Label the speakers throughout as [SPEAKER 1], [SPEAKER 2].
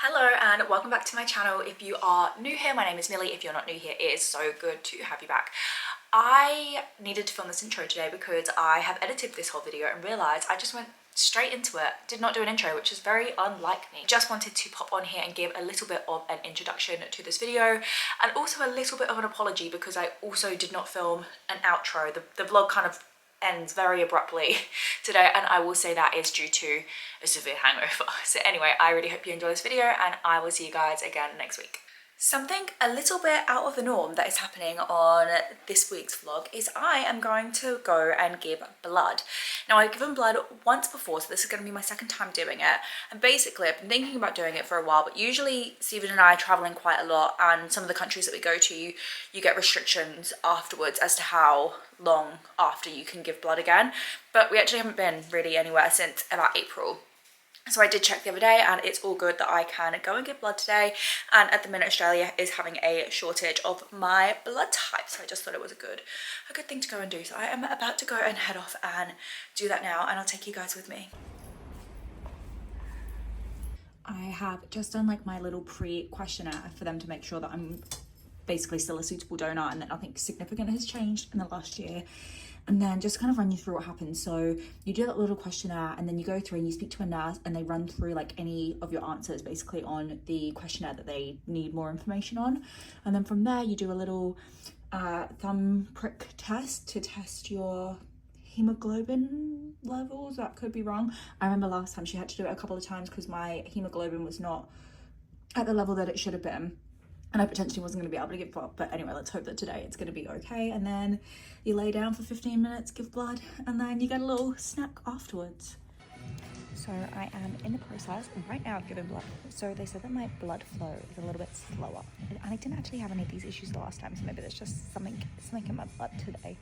[SPEAKER 1] Hello and welcome back to my channel. If you are new here, my name is Millie. If you're not new here, it is so good to have you back. I needed to film this intro today because I have edited this whole video and realised I just went straight into it, did not do an intro, which is very unlike me. Just wanted to pop on here and give a little bit of an introduction to this video and also a little bit of an apology because I also did not film an outro. The vlog kind of ends very abruptly today, and I will say that is due to a severe hangover. So anyway, I really hope you enjoy this video and I will see you guys again next week. Something a little bit out of the norm that is happening on this week's vlog is I am going to go and give blood. Now, I've given blood once before, so this is going to be my second time doing it. And basically, I've been thinking about doing it for a while, but usually Stephen and I are traveling quite a lot, and some of the countries that we go to, you get restrictions afterwards as to how long after you can give blood again. But we actually haven't been really anywhere since about April. So I did check the other day and it's all good that I can go and give blood today, and at the minute Australia is having a shortage of my blood type, so I just thought it was a good thing to go and do. So I am about to go and head off and do that now, and I'll take you guys with me. I have just done like my little pre-questionnaire for them to make sure that I'm basically still a suitable donor and that nothing significant has changed in the last year. And then just kind of run you through what happens. So you do that little questionnaire and then you go through and you speak to a nurse and they run through like any of your answers basically on the questionnaire that they need more information on. And then from there you do a little thumb prick test to test your hemoglobin levels. That could be wrong. I remember last time she had to do it a couple of times because my hemoglobin was not at the level that it should have been. And I potentially wasn't going to be able to give blood. But anyway, let's hope that today it's going to be okay. And then you lay down for 15 minutes, give blood, and then you get a little snack afterwards. So I am in the process right now of giving blood. So they said that my blood flow is a little bit slower. And I didn't actually have any of these issues the last time, so maybe there's just something in my blood today.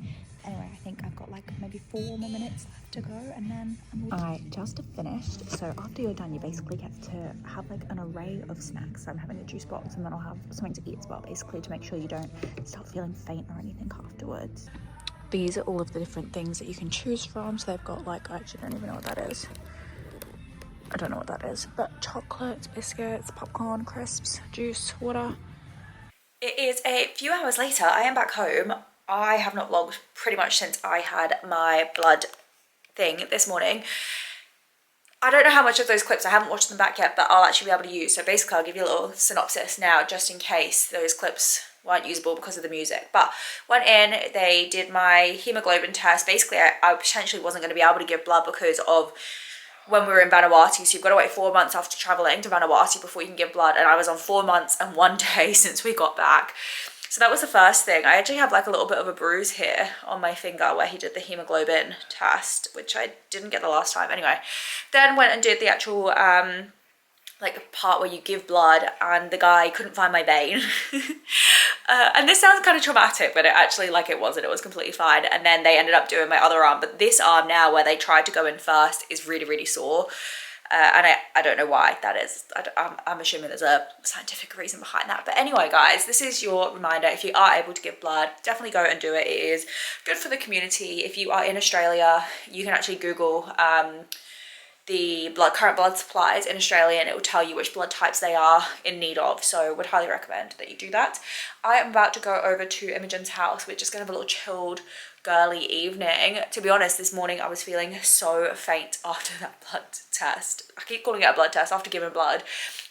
[SPEAKER 1] Anyway, I think I've got like maybe 4 more minutes left to go, and then I just finished. So after you're done, you basically get to have like an array of snacks. So I'm having a juice box, and then I'll have something to eat as well, basically to make sure you don't start feeling faint or anything afterwards. These are all of the different things that you can choose from. So they've got like, I actually don't even know what that is. I don't know what that is, but chocolates, biscuits, popcorn, crisps, juice, water. It is a few hours later. I am back home. I have not vlogged pretty much since I had my blood thing this morning. I don't know how much of those clips, I haven't watched them back yet, but I'll actually be able to use. So basically I'll give you a little synopsis now just in case those clips weren't usable because of the music. But went in, they did my hemoglobin test. Basically I potentially wasn't going to be able to give blood because of when we were in Vanuatu, so you've got to wait 4 months after traveling to Vanuatu before you can give blood, and I was on 4 months and 1 day since we got back. So that was the first thing. I actually have like a little bit of a bruise here on my finger where he did the hemoglobin test, which I didn't get the last time. Anyway, then went and did the actual like part where you give blood, and the guy couldn't find my vein. And this sounds kind of traumatic, but it actually, like, it wasn't. It was completely fine. And then they ended up doing my other arm, but this arm now where they tried to go in first is really, really sore. And I don't know why that is. I'm assuming there's a scientific reason behind that. But anyway, guys, this is your reminder. If you are able to give blood, definitely go and do it. It is good for the community. If you are in Australia, you can actually Google the current blood supplies in Australia, and it will tell you which blood types they are in need of. So would highly recommend that you do that. I am about to go over to Imogen's house. We're just gonna have a little chilled girly evening. To be honest, this morning I was feeling so faint after that blood test. I keep calling it a blood test after giving blood,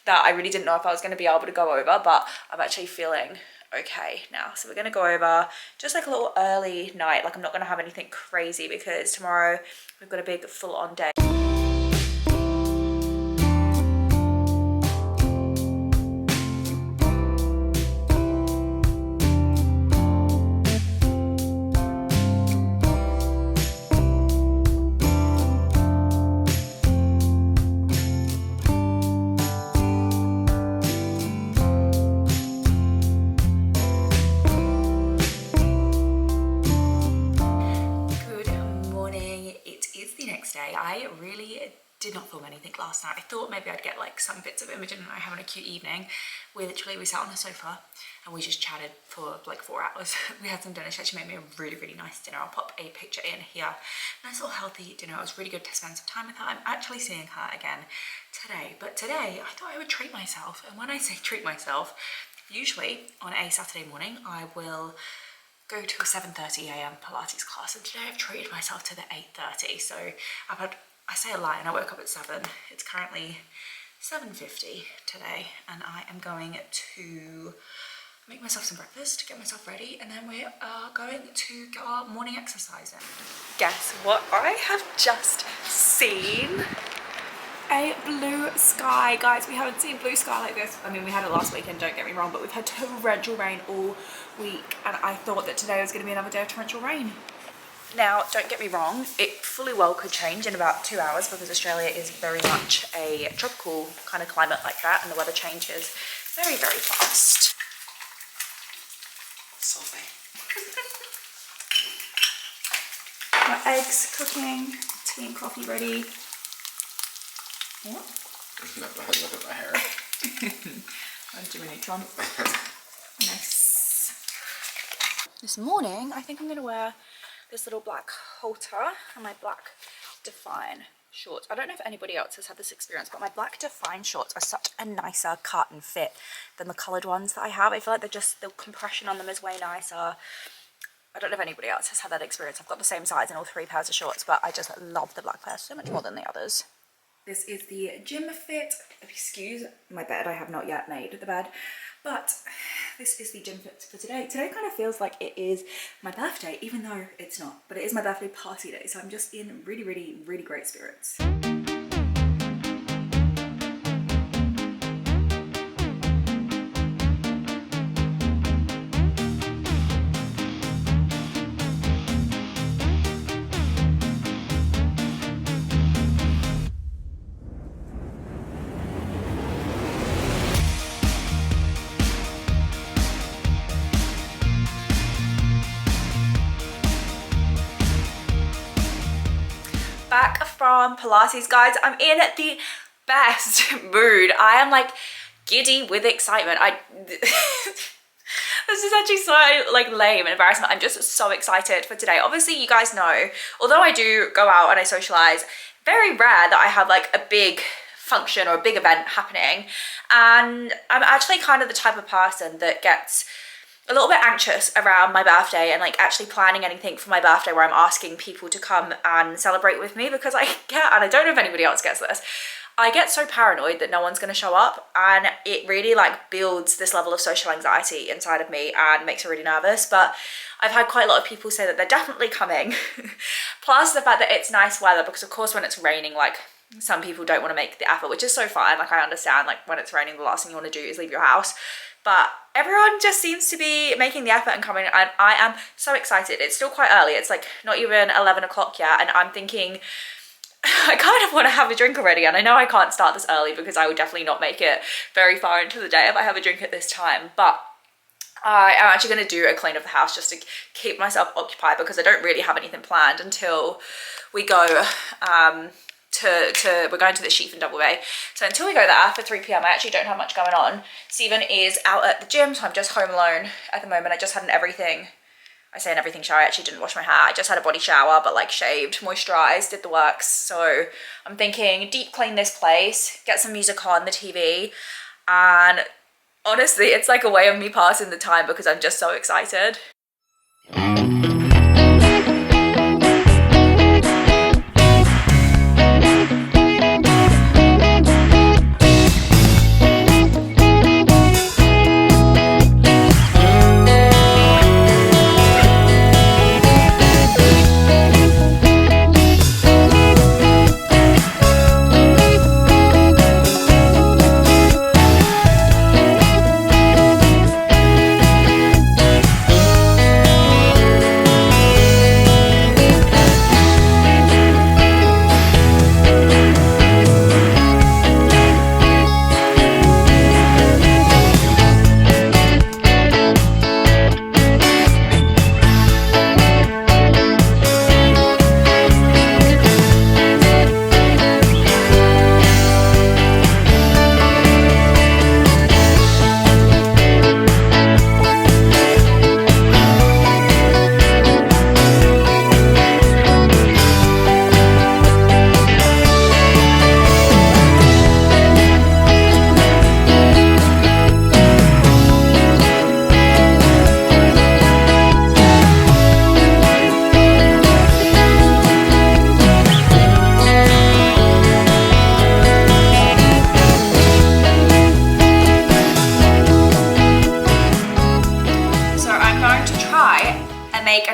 [SPEAKER 1] that I really didn't know if I was going to be able to go over, but I'm actually feeling okay now. So we're going to go over just like a little early night. Like, I'm not going to have anything crazy because tomorrow we've got a big full-on day. I really did not film anything last night. I thought maybe I'd get like some bits of Imogen and I having a cute evening. We sat on the sofa and we just chatted for like 4 hours. We had some dinner. She actually made me a really, really nice dinner. I'll pop a picture in here. Nice little healthy dinner. It was really good to spend some time with her. I'm actually seeing her again today. But today I thought I would treat myself. And when I say treat myself, usually on a Saturday morning, I will go to a 7:30 a.m. Pilates class. And today I've treated myself to the 8:30. So I say a lie and I woke up at 7. It's currently 7:50 today and I am going to make myself some breakfast, get myself ready, and then we are going to get our morning exercise in. Guess what I have just seen? A blue sky. Guys, we haven't seen blue sky like this. I mean, we had it last weekend, don't get me wrong, but we've had torrential rain all week and I thought that today was going to be another day of torrential rain. Now, don't get me wrong, it fully well could change in about 2 hours because Australia is very much a tropical kind of climate like that and the weather changes very, very fast. Sorry. My eggs cooking, tea and coffee ready. What?
[SPEAKER 2] Look at my hair.
[SPEAKER 1] I'm doing it, John. Nice. This morning, I think I'm going to wear this little black halter and my black Define shorts. I don't know if anybody else has had this experience, but my black Define shorts are such a nicer cut and fit than the coloured ones that I have. I feel like the compression on them is way nicer. I don't know if anybody else has had that experience. I've got the same size in all 3 pairs of shorts, but I just love the black pair so much more than the others. This is the gym fit. Excuse my bed, I have not yet made the bed. But this is the gym fit for today. Today kind of feels like it is my birthday, even though it's not. But it is my birthday party day, so I'm just in really, really, really great spirits. Back from Pilates, guys. I'm in the best mood. I am like giddy with excitement. This is actually so like lame and embarrassment. I'm just so excited for today. Obviously, you guys know, although I do go out and I socialize, very rare that I have like a big function or a big event happening. And I'm actually kind of the type of person that gets a little bit anxious around my birthday and like actually planning anything for my birthday where I'm asking people to come and celebrate with me, because I get, and I don't know if anybody else gets this, I get so paranoid that no one's going to show up, and it really like builds this level of social anxiety inside of me and makes me really nervous. But I've had quite a lot of people say that they're definitely coming. Plus the fact that it's nice weather, because of course when it's raining, like some people don't want to make the effort, which is so fine. Like I understand, like when it's raining, the last thing you want to do is leave your house. But everyone just seems to be making the effort and coming, and I am so excited. It's still quite early. It's like not even 11 o'clock yet, and I'm thinking I kind of want to have a drink already. And I know I can't start this early because I would definitely not make it very far into the day if I have a drink at this time. But I am actually going to do a clean of the house just to keep myself occupied, because I don't really have anything planned until we go we're going to the Sheaf and Double Bay. So until we go there for 3 p.m, I actually don't have much going on. Stephen is out at the gym, so I'm just home alone at the moment. I just had an everything shower. I actually didn't wash my hair. I just had a body shower, but like shaved, moisturized, did the works. So I'm thinking deep clean this place, get some music on the TV, and honestly, it's like a way of me passing the time because I'm just so excited.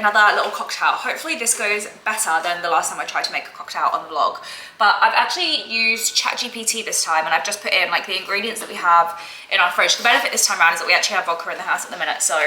[SPEAKER 1] another little cocktail. Hopefully this goes better than the last time I tried to make a cocktail on the vlog. But I've actually used ChatGPT this time, and I've just put in like the ingredients that we have in our fridge. The benefit this time around is that we actually have vodka in the house at the minute, so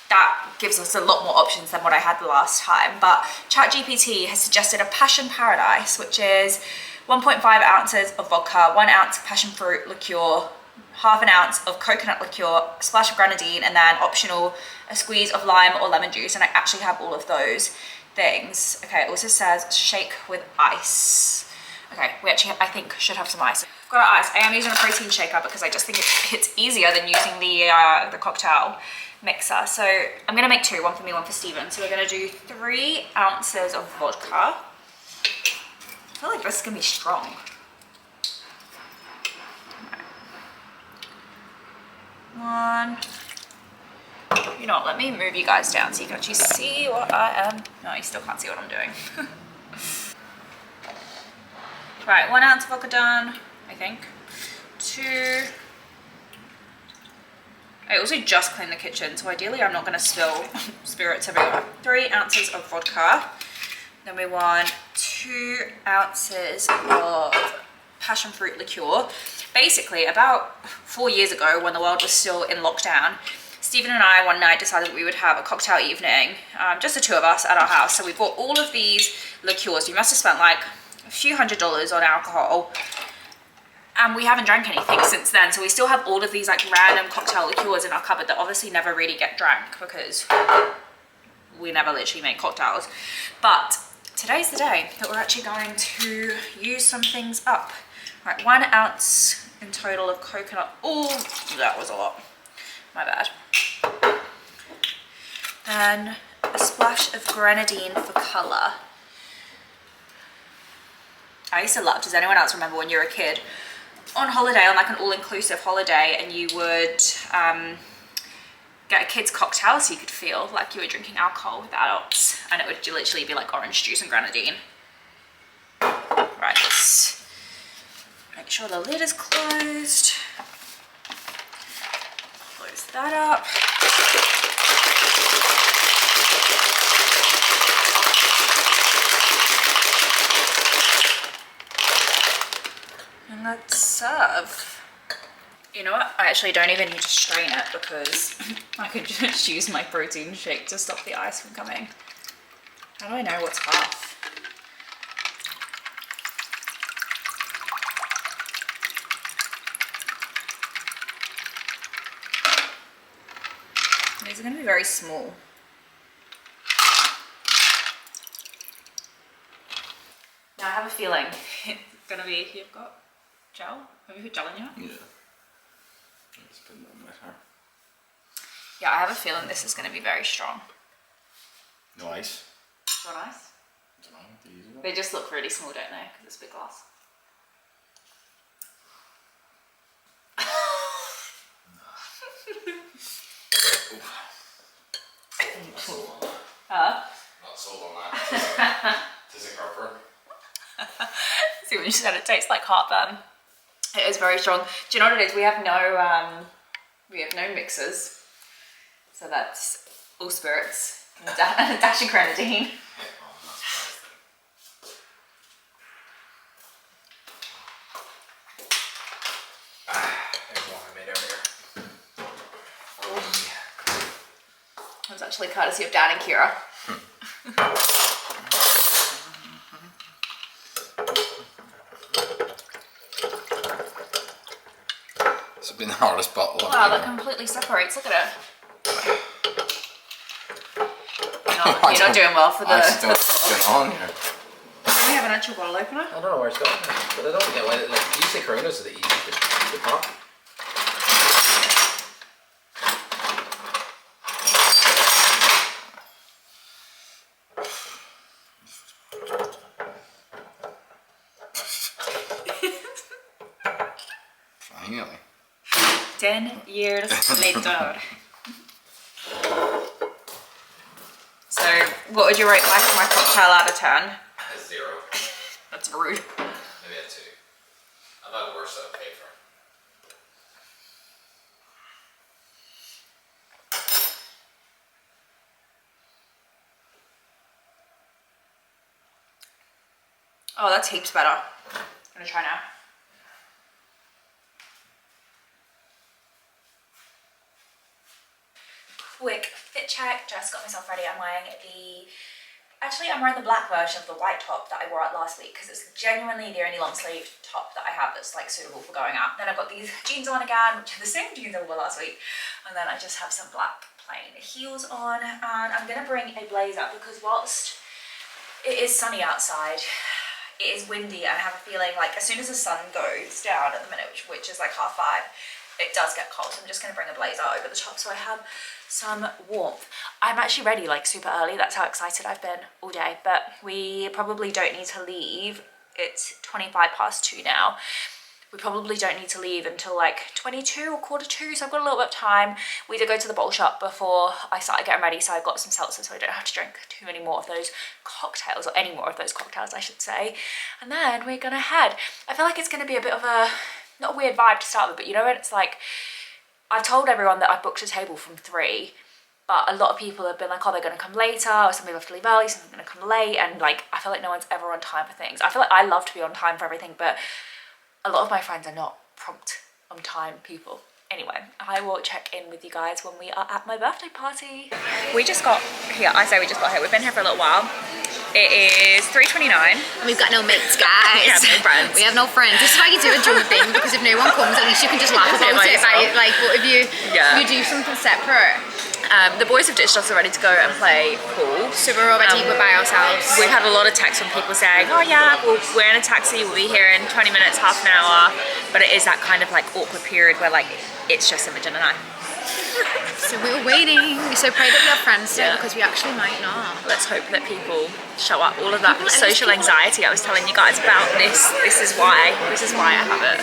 [SPEAKER 1] that gives us a lot more options than what I had the last time. But ChatGPT has suggested a passion paradise, which is 1.5 ounces of vodka, 1 ounce passion fruit liqueur, half an ounce of coconut liqueur, a splash of grenadine, and then optional, a squeeze of lime or lemon juice. And I actually have all of those things. Okay, it also says shake with ice. Okay, we actually, I think, should have some ice. Got our ice. I am using a protein shaker because I just think it's easier than using the cocktail mixer. So I'm gonna make two, one for me, one for Steven. So we're gonna do 3 ounces of vodka. I feel like this is gonna be strong. One. You know what, let me move you guys down so you can actually see what I am. No, you still can't see what I'm doing. Right, 1 ounce of vodka done, I think. 2. I also just cleaned the kitchen, so ideally I'm not going to spill spirits everywhere. 3 ounces of vodka. Then we want 2 ounces of passion fruit liqueur. Basically, about 4 years ago, when the world was still in lockdown, Stephen and I one night decided that we would have a cocktail evening, just the two of us at our house. So we bought all of these liqueurs. We must have spent like a few $100s on alcohol. And we haven't drank anything since then. So we still have all of these like random cocktail liqueurs in our cupboard that obviously never really get drank because we never literally make cocktails. But today's the day that we're actually going to use some things up. Right, 1 ounce in total of coconut. Oh, that was a lot. My bad. And a splash of grenadine for colour. I used to love, does anyone else remember when you were a kid on holiday, on like an all-inclusive holiday, and you would get a kid's cocktail so you could feel like you were drinking alcohol with adults, and it would literally be like orange juice and grenadine. Right, make sure the lid is closed. Close that up. And let's serve. You know what? I actually don't even need to strain it because I could just use my protein shake to stop the ice from coming. How do I know what's half? These are going to be very small. Now I have a feeling it's going to be, you've got gel? Have you put gel in yet?
[SPEAKER 2] Yeah. Let's put it on my hair.
[SPEAKER 1] Yeah, I have a feeling this is going to be very strong.
[SPEAKER 2] No ice?
[SPEAKER 1] Not ice?
[SPEAKER 2] I don't know.
[SPEAKER 1] They just look really small, don't they? Because it's big glass.
[SPEAKER 2] Not sold on that. Does it heartburn?
[SPEAKER 1] See, when you said it tastes like heartburn. It is very strong. Do you know what it is? We have no mixers. So that's all spirits and a dash of grenadine. It's actually courtesy of Dan and Kira.
[SPEAKER 2] It's been the hardest bottle.
[SPEAKER 1] Wow, that completely separates. Look at it. You're not doing well for the.
[SPEAKER 2] I just don't know what's going on here.
[SPEAKER 1] Do we have an actual bottle opener?
[SPEAKER 2] I don't know where it's going, but I don't get why. Like, usually Coronas are the easiest to pop. Finally.
[SPEAKER 1] 10 years later. So, what would you rate my cocktail out of 10?
[SPEAKER 2] A 0.
[SPEAKER 1] That's rude.
[SPEAKER 2] Maybe a 2. I've had worse that I've paid for.
[SPEAKER 1] Oh, that's heaps better. I'm gonna try now. Quick fit check, just got myself ready. I'm wearing the black version of the white top that I wore out last week because it's genuinely the only long sleeve top that I have that's like suitable for going out. Then I've got these jeans on again, which are the same jeans I wore last week. And then I just have some black plain heels on, and I'm gonna bring a blazer because whilst it is sunny outside, it is windy, and I have a feeling like as soon as the sun goes down at the minute, which is like 5:30, it does get cold. So I'm just gonna bring a blazer over the top so I have some warmth. I'm actually ready like super early. That's how excited I've been all day, but we probably don't need to leave. It's 2:25 now. We probably don't need to leave until like 22 or 1:45, so I've got a little bit of time. We did go to the bowl shop before I started getting ready, so I got some seltzer so I don't have to drink too many more of those cocktails, or any more of those cocktails I should say. And then we're gonna head. I feel like it's gonna be a bit of a, not a weird vibe to start with, but you know when it's like, I've told everyone that I booked a table from 3, but a lot of people have been like, oh, they're gonna come later, or some people have to leave early, some are gonna come late, and like, I feel like no one's ever on time for things. I feel like I love to be on time for everything, but a lot of my friends are not prompt on time people. Anyway, I will check in with you guys when we are at my birthday party. We just got here, we've been here for a little while. It is 3:29.
[SPEAKER 3] And we've got no mates, guys.
[SPEAKER 1] We have no friends.
[SPEAKER 3] We have no friends. This is why you do a drunk thing, because if no one comes, at least you can just laugh about it. Like, what if you do something separate?
[SPEAKER 1] The boys have ditched us already to go and play pool.
[SPEAKER 3] So we're we're by ourselves.
[SPEAKER 1] We've had a lot of texts from people saying, oh yeah, we're in a taxi, we'll be here in 20 minutes, half an hour. But it is that kind of like awkward period where like, it's just Imogen and I.
[SPEAKER 3] So we're waiting. We're so pray that we have friends still, because we actually might not.
[SPEAKER 1] Let's hope that people show up. All of that social anxiety I was telling you guys about, this is why I have it.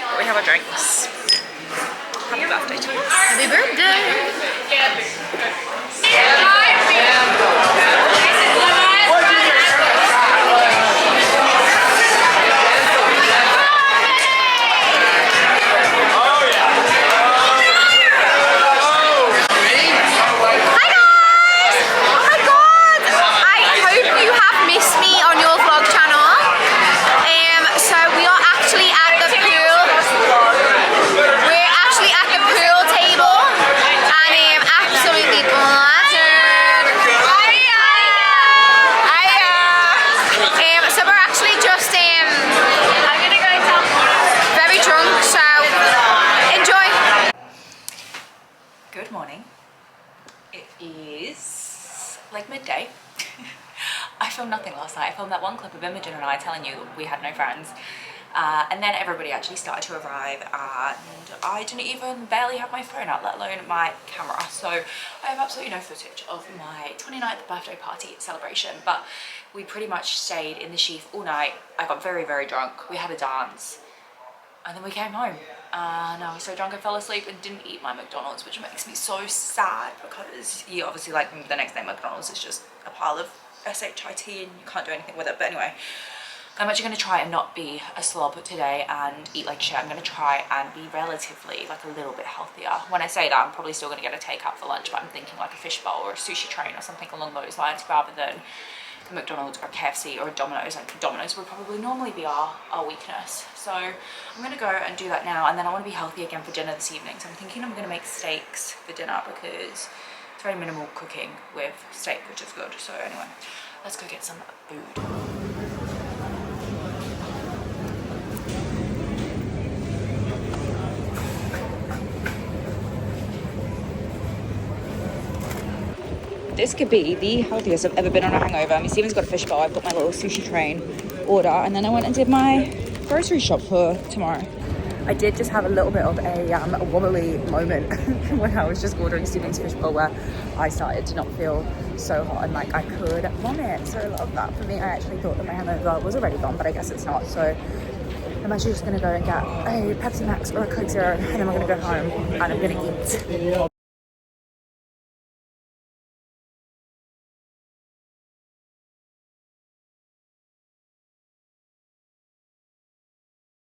[SPEAKER 1] But we have our drinks. Happy birthday to us.
[SPEAKER 3] Happy birthday.
[SPEAKER 1] Good morning. It is like midday. I filmed nothing last night. I filmed that one clip of Imogen and I telling you that we had no friends. And then everybody actually started to arrive, and I didn't even barely have my phone out, let alone my camera. So I have absolutely no footage of my 29th birthday party celebration, but we pretty much stayed in the sheath all night. I got very, very drunk. We had a dance, and then we came home. And I was so drunk I fell asleep and didn't eat my McDonald's, which makes me so sad, because you obviously, like, the next day McDonald's is just a pile of SHIT and you can't do anything with it. But anyway, I'm actually going to try and not be a slob today and eat like shit. I'm going to try and be relatively, like, a little bit healthier. When I say that, I'm probably still going to get a takeout for lunch, but I'm thinking like a fish bowl or a sushi train or something along those lines, rather than McDonald's or KFC or Domino's. Like, Domino's would probably normally be our weakness. So I'm gonna go and do that now, and then I want to be healthy again for dinner this evening. So I'm thinking I'm gonna make steaks for dinner, because it's very minimal cooking with steak, which is good. So anyway, let's go get some food. This could be the healthiest I've ever been on a hangover. I mean, Stephen's got a fish bowl, I've got my little sushi train order, and then I went and did my grocery shop for tomorrow. I did just have a little bit of a wobbly moment when I was just ordering Stephen's fish bowl, where I started to not feel so hot and like I could vomit. So I love that. For me, I actually thought that my hangover was already gone, but I guess it's not. So I'm actually just gonna go and get a Pepsi Max or a Coke Zero, and then I'm gonna go home and I'm gonna eat.